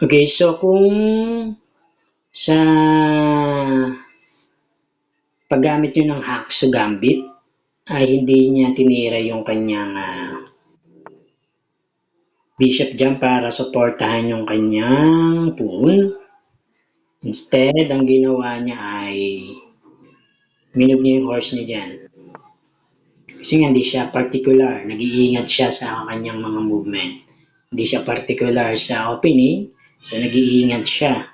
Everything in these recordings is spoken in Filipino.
Okay, so kung sa paggamit nyo ng Haxo Gambit ay hindi niya tinira yung kanyang bishop dyan para suportahan yung kanyang pawn. Instead, ang ginawa niya ay minove niya yung horse niya dyan. Kasi nga hindi siya particular, nag-iingat siya sa kanyang mga movement. Hindi siya particular sa opening, so nag-iingat siya.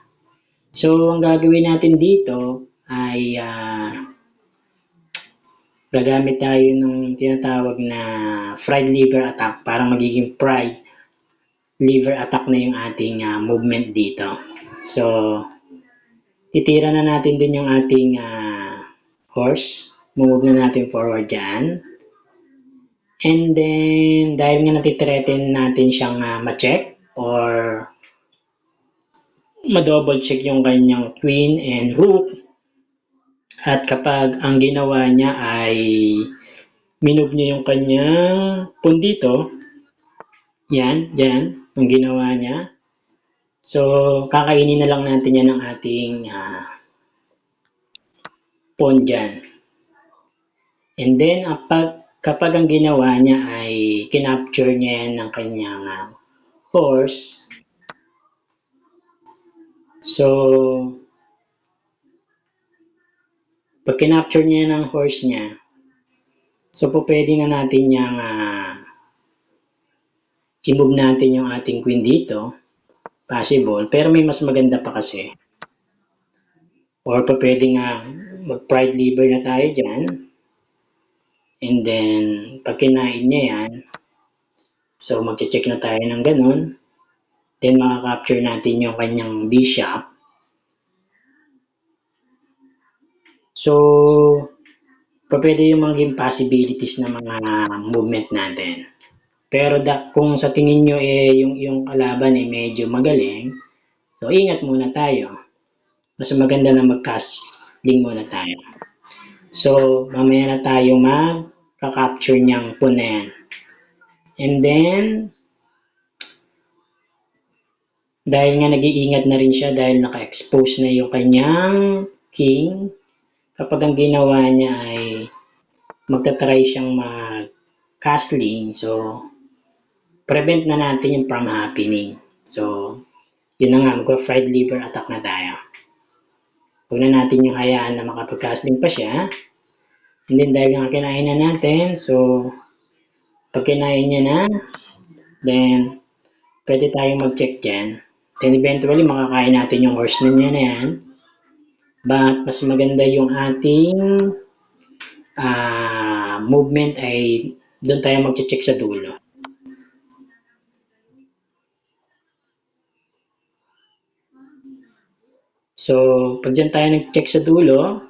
So, ang gagawin natin dito ay gagamit tayo ng tinatawag na fried liver attack para magiging fried liver attack na yung ating movement dito. So, titira na natin dun yung ating horse. Move na natin forward dyan. And then, dahil nga natitreaten natin siyang ma-check or ma-double check yung kanyang queen and rook. At kapag ang ginawa niya ay minove niya yung kanyang pawn dito, yan, ang ginawa niya. So, kakainin na lang natin yan ng ating pawn dyan. And then, kapag ang ginawa niya ay kinapture niya yan ng kanyang horse, so, pag kinapture niya ng horse niya, so po pwede na natin yung i-move natin yung ating queen dito. Possible, pero may mas maganda pa kasi. Or pa pwede nga mag-pride liver na tayo dyan. And then, pag kinain niya yan, so mag-check na tayo ng ganun. Then, makaka-capture natin yung kanyang bishop. So, pwede yung maging possibilities na mga movement natin. Pero kung sa tingin nyo yung kalaban medyo magaling, so ingat muna tayo. Mas maganda na mag-castling muna tayo. So, mamaya na tayo mag-capture niyang pawn na yan. And then, dahil nga nag-iingat na rin siya dahil naka-expose na yung kanyang king, kapag ang ginawa niya ay magta-try siyang mag-castling, so prevent na natin yung from happening. So, yun na nga, mag-fried liver attack na tayo. Huwag na natin yung hayaan na makapag-castling pa siya. And then, dahil nga kinain na natin, so, pag kinain niya na, then, pwede tayong mag-check dyan. Then, eventually, makakain natin yung horse na niya na yan. But, mas maganda yung ating movement ay doon tayo mag-check sa dulo. So, pag dyan tayo nag-check sa dulo,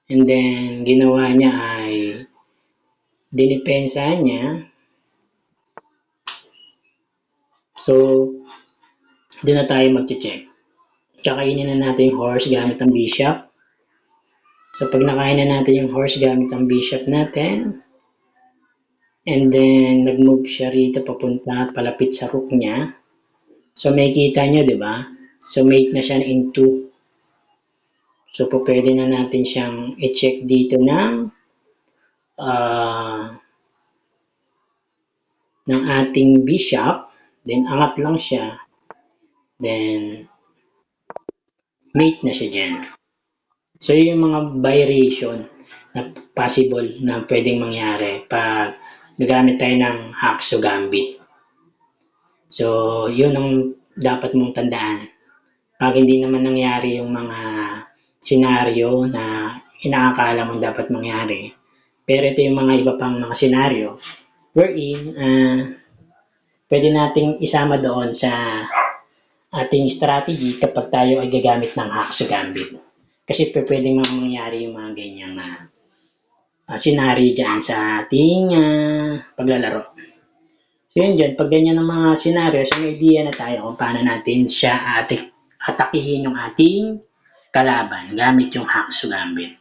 and then, ginawa niya ay dinipensa niya. So, doon na tayo mag-check. Kakainin na natin yung horse gamit ang bishop. So, pag nakain na natin yung horse gamit ang bishop natin, and then, nag-move siya rito papunta, palapit sa rook niya. So, may kita nyo, di ba? So, mate na siya in 2. So, pwede na natin siyang i-check dito ng ating bishop. Then, angat lang siya. Then, mate na siya dyan. So, yung mga variation na possible na pwedeng mangyari pag nagamit tayo ng Haxo Gambit. So, yun ang dapat mong tandaan. Pag hindi naman nangyari yung mga senaryo na inaakala mong dapat mangyari, pero ito yung mga iba pang mga senaryo wherein pwede nating isama doon sa ating strategy kapag tayo ay gagamit ng Haxo Gambit. Kasi pwedeng mangyari yung mga ganyang senaryo dyan sa ating paglalaro. So yun dyan, pag ganyan ang mga senaryo, so may idea na tayo kung paano natin siya atakihin yung ating kalaban gamit yung Haxo Gambit.